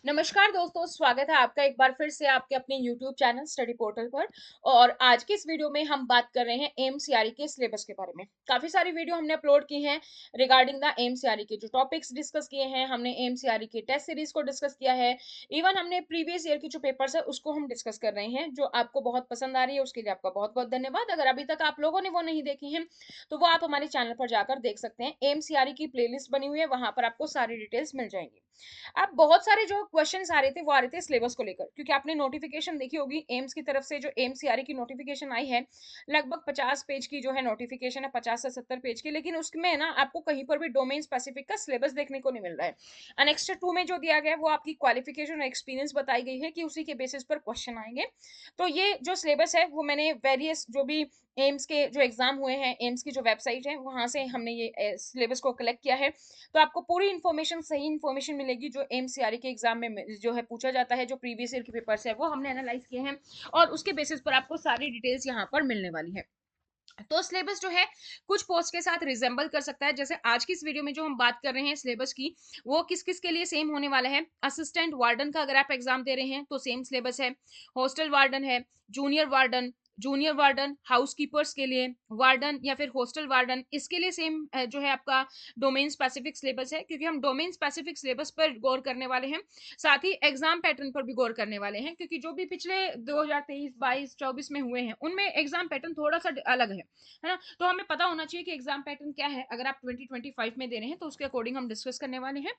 नमस्कार दोस्तों, स्वागत है आपका एक बार फिर से आपके अपने YouTube चैनल स्टडी पोर्टल पर। और आज की इस वीडियो में हम बात कर रहे हैं एमसीआरई के सिलेबस के बारे में। काफ़ी सारी वीडियो हमने अपलोड की हैं रिगार्डिंग द एमसीआरई के जो टॉपिक्स डिस्कस किए हैं, हमने एमसीआरई के टेस्ट सीरीज को डिस्कस किया है। इवन हमने प्रीवियस ईयर की जो पेपर्स है उसको हम डिस्कस कर रहे हैं, जो आपको बहुत पसंद आ रही है। उसके लिए आपका बहुत-बहुत धन्यवाद। अगर अभी तक आप लोगों ने वो नहीं देखी हैं, तो वो आप हमारे चैनल पर जाकर देख सकते हैं। एमसीआरई की प्लेलिस्ट बनी हुई है, वहाँ पर आपको सारी डिटेल्स मिल जाएँगी। अब बहुत सारे जो क्वेश्चंस आ रहे थे वो आ रहे थे सिलेबस को लेकर, क्योंकि आपने नोटिफिकेशन देखी होगी एम्स की तरफ से। जो एमसीआरई की नोटिफिकेशन आई है, लगभग 50 पेज की जो है नोटिफिकेशन है, 50 से 70 पेज की। लेकिन उसमें ना आपको कहीं पर भी डोमेन स्पेसिफिक का सिलेबस देखने को नहीं मिल रहा है। अनेक्स्टर 2 में जो दिया गया है वो आपकी क्वालिफिकेशन और एक्सपीरियंस बताई गई है कि उसी के बेसिस पर क्वेश्चन आएंगे। तो ये जो सिलेबस है वो मैंने वेरियस जो भी एम्स के जो एग्जाम हुए हैं, एम्स की जो वेबसाइट है वहां से हमने ये सिलेबस को कलेक्ट किया है। तो आपको पूरी इन्फॉर्मेशन, सही इन्फॉर्मेशन मिलेगी जो एमसीआरई के एग्जाम में जो है पूछा जाता है। जो प्रीवियस ईयर के पेपर्स है वो हमने एनालाइज किए हैं, और उसके बेसिस पर आपको सारी डिटेल्स यहाँ पर मिलने वाली है। तो सिलेबस जो है कुछ पोस्ट के साथ रिजेंबल कर सकता है। जैसे आज की इस वीडियो में जो हम बात कर रहे हैं सिलेबस की, वो किस किस के लिए सेम होने वाला है। असिस्टेंट वार्डन का अगर आप एग्जाम दे रहे हैं तो सेम सिलेबस है। हॉस्टल वार्डन है, जूनियर वार्डन हाउसकीपर्स के लिए, वार्डन या फिर हॉस्टल वार्डन, इसके लिए सेम जो है आपका डोमेन स्पेसिफिक सिलेबस है, क्योंकि हम डोमेन स्पेसिफिक सिलेबस पर गौर करने वाले हैं। साथ ही एग्जाम पैटर्न पर भी गौर करने वाले हैं, क्योंकि जो भी पिछले 2023 22 24 में हुए हैं उनमें एग्जाम पैटर्न थोड़ा सा अलग है ना। तो हमें पता होना चाहिए कि एग्जाम पैटर्न क्या है। अगर आप 2025 में दे रहे हैं तो उसके अकॉर्डिंग हम डिस्कस करने वाले हैं।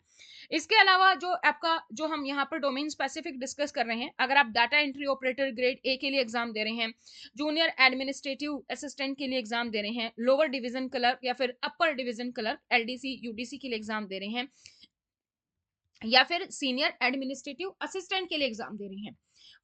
इसके अलावा जो आपका जो हम यहाँ पर डोमेन स्पेसिफिक डिस्कस कर रहे हैं, अगर आप data entry operator grade A के लिए एग्जाम दे रहे हैं, जूनियर एडमिनिस्ट्रेटिव असिस्टेंट के लिए एग्जाम दे रहे हैं, लोअर डिवीजन क्लर्क या फिर upper division clerk LDC UDC के लिए एग्जाम दे रहे हैं, या फिर सीनियर एडमिनिस्ट्रेटिव असिस्टेंट के लिए एग्जाम दे रहे हैं,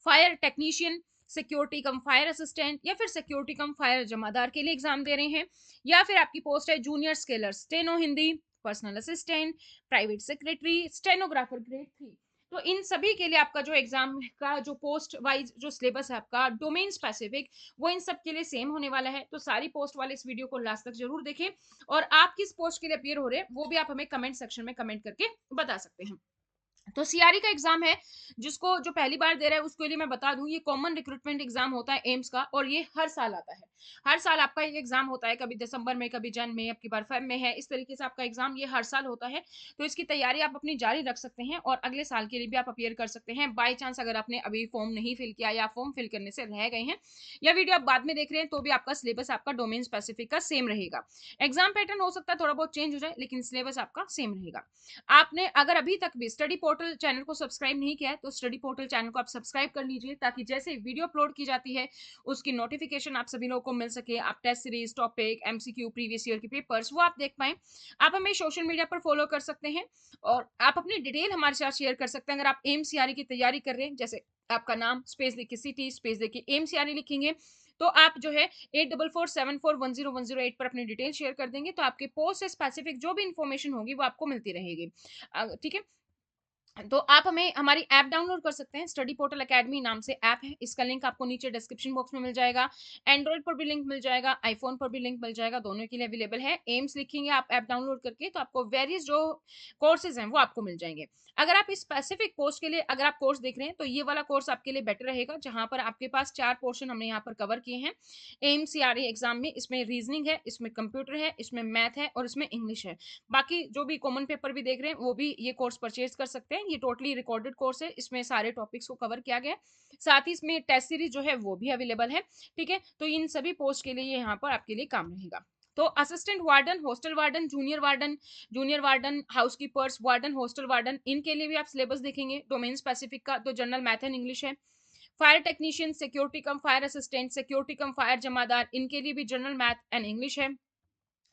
फायर टेक्नीशियन, सिक्योरिटी कम फायर असिस्टेंट या फिर सिक्योरिटी कम फायर जमादार के लिए एग्जाम दे रहे हैं, या फिर आपकी पोस्ट है junior scalar steno Hindi, personal assistant, private secretary, stenographer grade 3। तो इन सभी के लिए आपका जो एग्जाम का जो पोस्ट वाइज जो सिलेबस है आपका डोमेन स्पेसिफिक, वो इन सब के लिए सेम होने वाला है। तो सारी पोस्ट वाले इस वीडियो को लास्ट तक जरूर देखें, और आप किस पोस्ट के लिए अपियर हो रहे हैं वो भी आप हमें कमेंट सेक्शन में कमेंट करके बता सकते हैं। तो सीआरई का एग्जाम है, जिसको जो पहली बार दे रहा है उसके लिए मैं बता दूं, ये कॉमन रिक्रूटमेंट एग्जाम होता है एम्स का, और ये हर साल आता है। हर साल आपका ये एग्जाम होता है, कभी दिसंबर में, कभी जन में, अब की बार फेब में है। इस तरीके से आपका एग्जाम ये हर साल होता है। तो इसकी तैयारी आप अपनी जारी रख सकते हैं, और अगले साल के लिए भी आप अपियर कर सकते हैं। बाई चांस अगर आपने अभी फॉर्म नहीं फिल किया या फॉर्म फिल करने से रह गए हैं, या वीडियो आप बाद में देख रहे हैं, तो भी आपका सिलेबस आपका डोमेन स्पेसिफिक का सेम रहेगा। एग्जाम पैटर्न हो सकता है थोड़ा बहुत चेंज हो जाए, लेकिन सिलेबस आपका सेम रहेगा। आपने अगर अभी तक भी स्टडी पोर्टल चैनल को सब्सक्राइब नहीं किया है, तो स्टडी पोर्टल चैनल को आप सब्सक्राइब कर लीजिए, ताकि जैसे वीडियो अपलोड की जाती है उसकी नोटिफिकेशन आप सभी लोगों को मिल सके। आप test series, topic, MCQ, previous year के पेपर्स वो आप देख पाए। आप हमें सोशल मीडिया पर फॉलो कर सकते हैं, और आप अपनी डिटेल हमारे साथ शेयर कर सकते हैं। अगर आप एमसीआरई की तैयारी कर रहे हैं, जैसे आपका नाम स्पेस देके सिटी स्पेस देके एमसीआरई लिखेंगे, तो आप जो है 8447410108 पर अपनी डिटेल शेयर कर देंगे, तो आपके पोस्ट से स्पेसिफिक जो भी इंफॉर्मेशन होगी वो आपको मिलती रहेगी। ठीक है। तो आप हमें हमारी ऐप डाउनलोड कर सकते हैं। स्टडी पोर्टल एकेडमी नाम से ऐप है, इसका लिंक आपको नीचे डिस्क्रिप्शन बॉक्स में मिल जाएगा। एंड्रॉइड पर भी लिंक मिल जाएगा, आईफोन पर भी लिंक मिल जाएगा, दोनों के लिए अवेलेबल है। एम्स लिखेंगे आप ऐप डाउनलोड करके, तो आपको वेरियस जो कोर्सेज हैं वो आपको मिल जाएंगे। अगर आप इस स्पेसिफिक पोस्ट के लिए अगर आप कोर्स देख रहे हैं, तो ये वाला कोर्स आपके लिए बेटर रहेगा, जहां पर आपके पास 4 पोर्शन हमने यहाँ पर कवर किए हैं एमसीआरई एग्जाम में। इसमें रीजनिंग है, इसमें कंप्यूटर है, इसमें मैथ है, और इसमें इंग्लिश है। बाकी जो भी कॉमन पेपर भी देख रहे हैं वो भी ये कोर्स परचेज कर सकते हैं। ये टोटली रिकॉर्डेड कोर्स है, इसमें सारे टॉपिक्स को कवर किया गया है। साथ ही इसमें टेस्ट सीरीज जो है वो भी अवेलेबल है। ठीक है, तो इन सभी पोस्ट के लिए ये यहाँ पर आपके लिए काम रहेगा। तो assistant warden, hostel warden, junior warden housekeepers, warden, hostel warden, इनके लिए भी आप सिलेबस देखेंगे डोमेन स्पेसिफिक का, तो जनरल मैथ एंड इंग्लिश है। फायर टेक्नीशियन, सिक्योरिटी कम फायर असिस्टेंट, सिक्योरिटी कम फायर जमादार, इनके लिए भी जनरल मैथ एंड इंग्लिश है।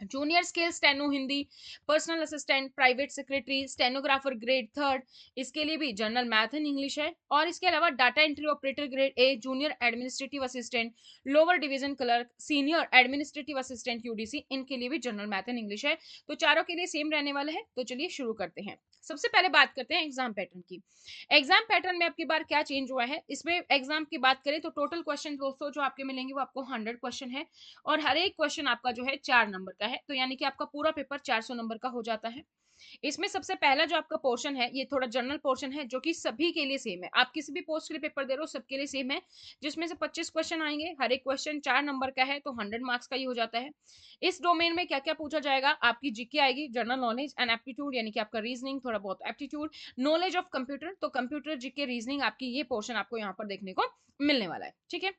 Junior scale steno Hindi, personal assistant, private secretary, stenographer grade 3, इसके लिए भी जनरल मैथ एंड इंग्लिश है। और इसके अलावा data entry operator grade A, junior administrative assistant, lower division clerk, senior administrative assistant UDC, इनके लिए भी जनरल मैथ एंड इंग्लिश है। तो चारों के लिए सेम रहने वाला है। तो चलिए शुरू करते हैं। सबसे पहले बात करते हैं एग्जाम पैटर्न की। एग्जाम पैटर्न में आपकी बार क्या चेंज हुआ है, इसमें एग्जाम की बात करें तो टोटल क्वेश्चन दोस्तों जो आपके मिलेंगे वो आपको 100 क्वेश्चन है, और हर एक क्वेश्चन आपका जो है 4 नंबर का है, तो यानी कि आपका पूरा पेपर 400 नंबर का हो जाता है। इसमें सबसे पहला जो आपका पोर्शन है, ये थोड़ा जनरल पोर्शन है, जो कि सभी के लिए सेम है। आप किसी भी पोस्ट के लिए पेपर दे रहे हो, सबके लिए सेम है, जिसमें से 25 क्वेश्चन आएंगे, हर एक क्वेश्चन 4 नंबर का है, तो 100 मार्क्स का ही हो जाता है। इस डोमेन में क्या क्या पूछा जाएगा, आपकी जीके आएगी, जनरल नॉलेज एंड एप्टीट्यूड, यानी कि आपका रीजनिंग, थोड़ा बहुत एप्टीट्यूड, नॉलेज ऑफ कंप्यूटर, तो कंप्यूटर जीके रीजनिंग, आपकी ये पोर्शन आपको यहाँ पर देखने को मिलने वाला है। ठीक है,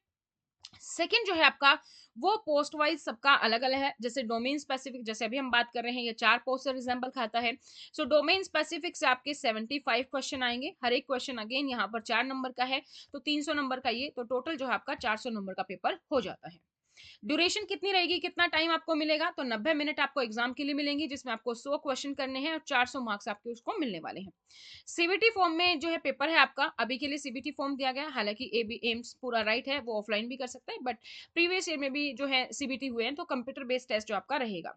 सेकंड जो है आपका, वो पोस्ट वाइज सबका अलग अलग है। जैसे डोमेन स्पेसिफिक, जैसे अभी हम बात कर रहे हैं, ये 4 पोस्ट से रिजेंबल खाता है। सो डोमेन स्पेसिफिक से आपके 75 क्वेश्चन आएंगे, हर एक क्वेश्चन अगेन यहाँ पर 4 नंबर का है, तो 300 नंबर का ये, तो टोटल जो है आपका 400 नंबर का पेपर हो जाता है। ड्यूरेशन कितनी रहेगी, कितना टाइम आपको मिलेगा, तो 90 मिनट आपको एग्जाम के लिए मिलेंगी, जिसमें आपको 100 क्वेश्चन करने हैं और 400 मार्क्स आपके उसको मिलने वाले हैं। सीबीटी फॉर्म में जो है पेपर है आपका, अभी के लिए सीबीटी फॉर्म दिया गया, हालांकि एबी एम्स पूरा राइट है, वो ऑफलाइन भी कर सकता है, बट प्रीवियस ईयर में भी जो है सीबीटी हुए हैं, तो कंप्यूटर बेस्ड टेस्ट जो आपका रहेगा।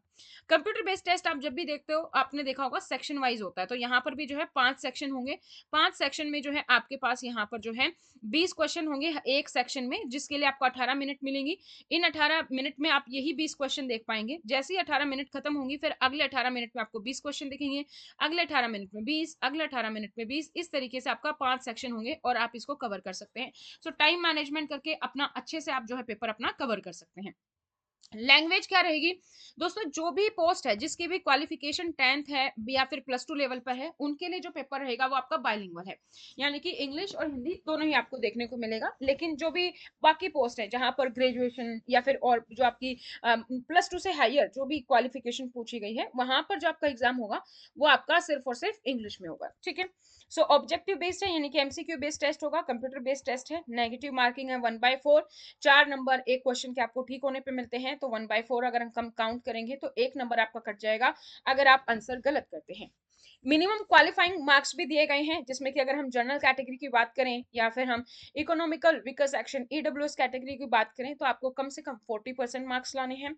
कंप्यूटर बेस्ड टेस्ट आप जब भी देखते हो, आपने देखा होगा सेक्शन वाइज होता है, तो यहाँ पर भी जो है 5 सेक्शन होंगे। 5 सेक्शन में जो है आपके पास यहाँ पर जो है 20 क्वेश्चन होंगे एक सेक्शन में, जिसके लिए आपको 18 मिनट मिलेंगी। इन 18 मिनट में आप यही 20 क्वेश्चन देख पाएंगे। जैसे ही 18 मिनट खत्म होंगी, फिर अगले 18 मिनट में आपको 20 क्वेश्चन दिखेंगे, अगले 18 मिनट में 20, अगले 18 मिनट में 20, इस तरीके से आपका 5 सेक्शन होंगे और आप इसको कवर कर सकते हैं। सो टाइम मैनेजमेंट करके अपना अच्छे से आप जो है पेपर अपना कवर कर सकते हैं। लैंग्वेज क्या रहेगी दोस्तों, जो भी पोस्ट है, जिसकी भी क्वालिफिकेशन 10th है या फिर +2 लेवल पर है, उनके लिए जो पेपर रहेगा वो आपका बाइलिंगुअल है, यानी कि इंग्लिश और हिंदी दोनों ही आपको देखने को मिलेगा। लेकिन जो भी बाकी पोस्ट है, जहां पर ग्रेजुएशन या फिर और जो आपकी +2 से हायर जो भी क्वालिफिकेशन पूछी गई है, वहां पर जो आपका एग्जाम होगा वो आपका सिर्फ और सिर्फ इंग्लिश में होगा। ठीक है, सो ऑब्जेक्टिव बेस्ड है, यानी कि एमसीक्यू बेस्ड टेस्ट होगा, कंप्यूटर बेस्ड टेस्ट है, नेगेटिव मार्किंग है 1/4, 4 नंबर एक क्वेश्चन के आपको ठीक होने पे मिलते हैं, तो 1/4 अगर हम कम काउंट करेंगे तो 1 नंबर आपका कट जाएगा अगर आप आंसर गलत करते हैं। मिनिमम क्वालिफाइंग मार्क्स भी दिए गए हैं, जिसमें कि अगर हम जनरल कैटेगरी की बात करें या फिर हम economical weaker section EWS category की बात करें, तो आपको कम से कम 40% मार्क्स लाने हैं।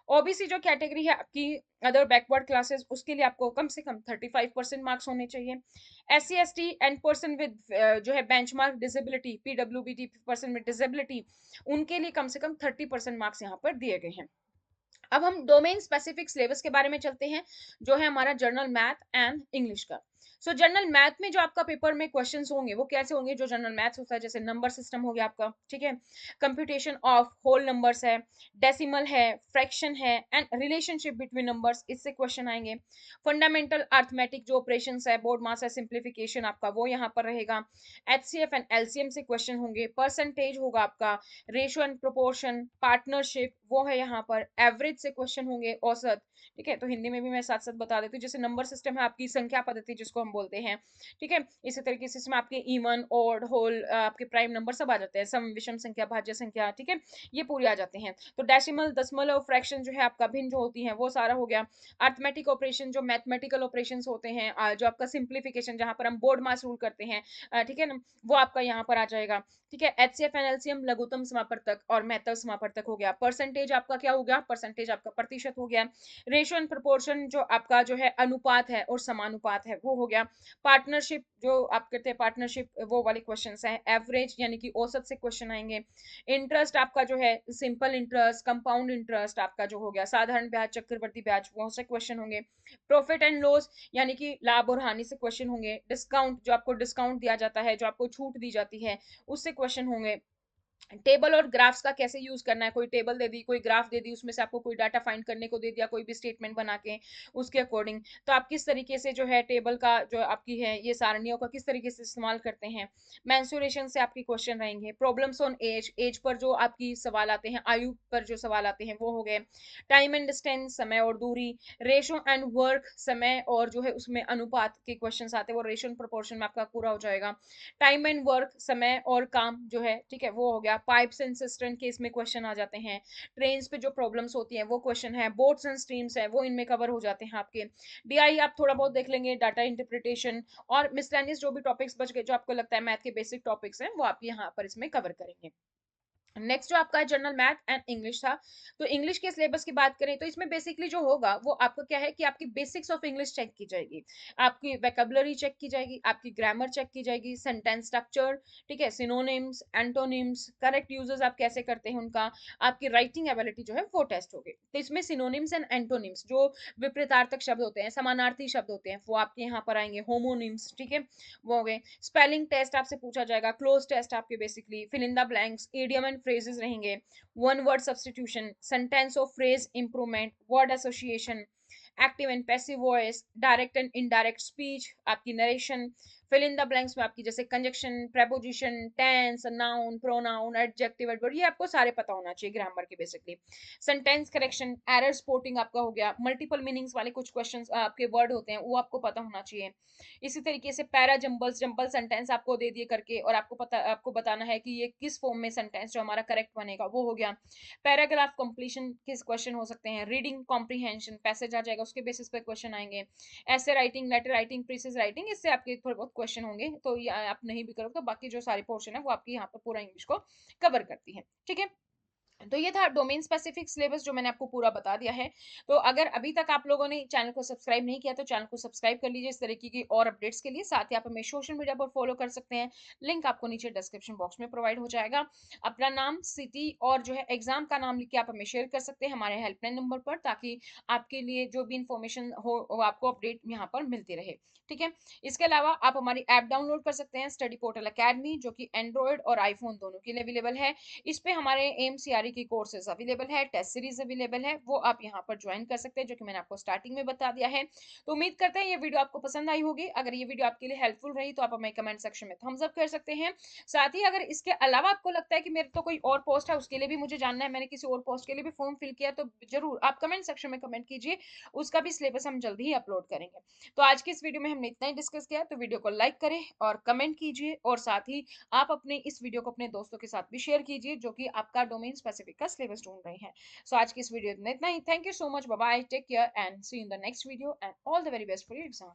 ओबीसी जो कैटेगरी है आपकी, अदर बैकवर्ड क्लासेस, उसके लिए आपको कम से कम 35% मार्क्स होने चाहिए। SC ST and person with जो है benchmark disability, PWBD person with disability, उनके लिए कम से कम 30% मार्क्स यहाँ पर दिए गए हैं। अब हम डोमेन स्पेसिफिक सिलेबस के बारे में चलते हैं, जो है हमारा जनरल मैथ एंड इंग्लिश का। सो जनरल मैथ में जो आपका पेपर में क्वेश्चंस होंगे वो कैसे होंगे, जो जनरल मैथ्स होता है, जैसे नंबर सिस्टम हो गया आपका, ठीक है, कंप्यूटेशन ऑफ होल नंबर्स है, डेसिमल है, फ्रैक्शन है एंड रिलेशनशिप बिटवीन नंबर्स, इससे क्वेश्चन आएंगे। फंडामेंटल अर्थमेटिक जो ऑपरेशंस है, बोर्ड मास है, सिंप्लीफिकेशन आपका वो यहाँ पर रहेगा। HCF एंड LCM से क्वेश्चन होंगे, परसेंटेज होगा आपका, रेशियो एंड प्रोपोर्शन, पार्टनरशिप वो है यहाँ पर, एवरेज से क्वेश्चन होंगे, औसत। ठीक है, तो हिंदी में भी मैं साथ साथ बता देती हूँ, जैसे नंबर सिस्टम है आपकी संख्या पद्धति जिसको हम बोलते हैं, ठीक है, इसी तरीके से इसमें आपके इवन, ऑड, होल, आपके प्राइम नंबर सब आ जाते हैं, सम, विषम संख्या, भाज्य संख्या, ठीक है, ये पूरे आ जाते हैं। तो डेसिमल, दशमलव और फ्रैक्शन जो है आपका भिन्न जो होती है वो सारा हो गया। अर्थमेटिक ऑपरेशन जो मैथमेटिकल ऑपरेशन होते हैं, जो आपका सिंप्लीफिकेशन जहां पर हम बोर्ड मास रूल करते हैं, ठीक है ना, वो आपका यहाँ पर आ जाएगा। ठीक है, HCF एंड LCM लघुत्तम समापवर्तक और महत्तम समापवर्तक हो गया। परसेंटेज आपका क्या हो गया, परसेंटेज आपका प्रतिशत हो गया। रेशियो एंड प्रोपोर्शन जो आपका जो है अनुपात है और समानुपात है वो हो गया। पार्टनरशिप जो आप कहते हैं पार्टनरशिप, वो वाले क्वेश्चंस हैं। एवरेज यानी कि औसत से क्वेश्चन आएंगे। इंटरेस्ट आपका जो है सिंपल इंटरेस्ट, कंपाउंड इंटरेस्ट आपका जो हो गया, साधारण ब्याज, चक्रवर्ती ब्याज, वो से क्वेश्चन होंगे। प्रॉफिट एंड लॉस यानी कि लाभ और हानि से क्वेश्चन होंगे। डिस्काउंट जो आपको डिस्काउंट दिया जाता है, जो आपको छूट दी जाती है, उससे क्वेश्चन होंगे। टेबल और ग्राफ्स का कैसे यूज करना है, कोई टेबल दे दी, कोई ग्राफ दे दी, उसमें से आपको कोई डाटा फाइंड करने को दे दिया, कोई भी स्टेटमेंट बना के उसके अकॉर्डिंग, तो आप किस तरीके से जो है टेबल का जो आपकी है ये सारणियों का किस तरीके से इस्तेमाल करते हैं। मेंसुरेशन से आपके क्वेश्चन रहेंगे। Problems on as, as per जो आपकी सवाल आते हैं, आयु पर जो सवाल आते हैं वो हो गए। टाइम एंड डिस्टेंस, समय और दूरी। रेशो एंड वर्क, समय और जो है उसमें अनुपात के क्वेश्चन आते हैं, वो रेशो एंड प्रोपोर्शन में आपका पूरा हो जाएगा। टाइम एंड वर्क, समय और काम जो है, ठीक है, वो हो गया। पाइप्स एंड सिस्टम के इसमें क्वेश्चन आ जाते हैं। ट्रेन्स पे जो प्रॉब्लम्स होती हैं वो क्वेश्चन है। बोट्स एंड स्ट्रीम्स है वो इनमें कवर हो जाते हैं आपके। DI आप थोड़ा बहुत देख लेंगे, डाटा इंटरप्रिटेशन और मिसलेनियस जो भी टॉपिक्स बच गए जो आपको लगता है मैथ के बेसिक टॉपिक्स हैं, वो आप यहाँ पर इसमें कवर करेंगे। नेक्स्ट जो आपका जनरल मैथ एंड इंग्लिश था, तो इंग्लिश के सिलेबस की बात करें तो इसमें बेसिकली जो होगा वो आपका क्या है कि आपकी बेसिक्स ऑफ इंग्लिश चेक की जाएगी, आपकी वोकैबुलरी चेक की जाएगी, आपकी ग्रामर चेक की जाएगी, सेंटेंस स्ट्रक्चर, ठीक है, सिनोनिम्स, एंटोनिम्स, करेक्ट यूजेस आप कैसे करते हैं उनका, आपकी राइटिंग एबिलिटी जो है वो टेस्ट होगी। तो इसमें सिनोनिम्स एंड एंटोनिम्स जो विपरीतार्थक शब्द होते हैं, समानार्थी शब्द होते हैं, वो आपके यहाँ पर आएंगे, होमोनिम्स, ठीक है, वो हो गए। स्पेलिंग टेस्ट आपसे पूछा जाएगा, क्लोज टेस्ट आपके basically, fill in the blanks, idiom and phrases रहेंगे, one word substitution, sentence of phrase improvement, word association, active and passive voice, direct and indirect speech, आपकी narration, fill in the blanks में आपकी जैसे conjunction, preposition, tense, noun, pronoun, adjective, adverb, ये आपको सारे पता होना चाहिए ग्रामर के basically. Sentence correction, error spotting आपका हो गया, मल्टीपल मीनिंग्स वाले कुछ क्वेश्चंस आपके वर्ड होते हैं वो आपको पता होना चाहिए। इसी तरीके से पैरा जंबल्स, जंबल सेंटेंस आपको दे दिए करके और आपको बताना है कि ये किस फॉर्म में सेंटेंस जो हमारा करेक्ट बनेगा, वो हो गया। पैराग्राफ कंप्लीशन किस क्वेश्चन हो सकते हैं, रीडिंग कॉम्प्रीहेंशन, पैसेज आ जाएगा उसके बेसिस पे क्वेश्चन आएंगे, ऐसे राइटिंग, लेटर राइटिंग, प्रीसेस राइटिंग, इससे आपके थोड़े बहुत क्वेश्चन होंगे, तो ये आप नहीं भी करो तो बाकी जो सारे पोर्शन है वो आपकी यहाँ पर पूरा इंग्लिश को कवर करती है, ठीक है। तो ये था डोमेन स्पेसिफिक सिलेबस जो मैंने आपको पूरा बता दिया है। तो अगर अभी तक आप लोगों ने चैनल को सब्सक्राइब नहीं किया तो चैनल को सब्सक्राइब कर लीजिए इस तरीके की और अपडेट्स के लिए। साथ ही आप हमें सोशल मीडिया पर फॉलो कर सकते हैं, लिंक आपको नीचे डिस्क्रिप्शन बॉक्स में प्रोवाइड हो जाएगा। अपना नाम, सिटी और जो है एग्जाम का नाम लिख के आप हमें शेयर कर सकते हैं हमारे हेल्पलाइन नंबर पर, ताकि आपके लिए जो भी इंफॉर्मेशन हो वो आपको अपडेट यहाँ पर मिलती रहे, ठीक है। इसके अलावा आप हमारी ऐप डाउनलोड कर सकते हैं, स्टडी पोर्टल अकेडमी, जो कि एंड्रॉयड और आईफोन दोनों के लिए अवेलेबल है। इस पे हमारे एमसीआरई की कोर्सेज अवेलेबल है, टेस्ट सीरीज अवेलेबल है, वो आप यहाँ पर ज्वाइन कर सकते हैं, जो कि मैंने आपको स्टार्टिंग में बता दिया है। तो उम्मीद करते हैं ये वीडियो आपको पसंद आई होगी। अगर ये वीडियो आपके लिए हेल्पफुल रही तो आप हमें कमेंट सेक्शन में थम्स अप कर सकते हैं। साथ ही अगर इसके अलावा आपको लगता है कि मेरे तो कोई और पोस्ट है उसके लिए भी मुझे जानना है, मैंने किसी और पोस्ट के लिए भी फॉर्म फिल किया, तो जरूर आप कमेंट सेक्शन में कमेंट कीजिए, उसका भी सिलेबस हम जल्दी ही अपलोड करेंगे। तो आज की इस वीडियो में हमने इतना ही डिस्कस किया, तो वीडियो को लाइक करें और कमेंट कीजिए, और साथ ही आप अपने इस वीडियो को अपने दोस्तों के साथ भी शेयर कीजिए जो कि आपका डोमेन स्पेसिफिक का सिलेबस ढूंढ रहे हैं। सो आज की इस वीडियो में इतना ही। Thank you so much, bye bye, take care and see you in the next video and all the very best for your exam.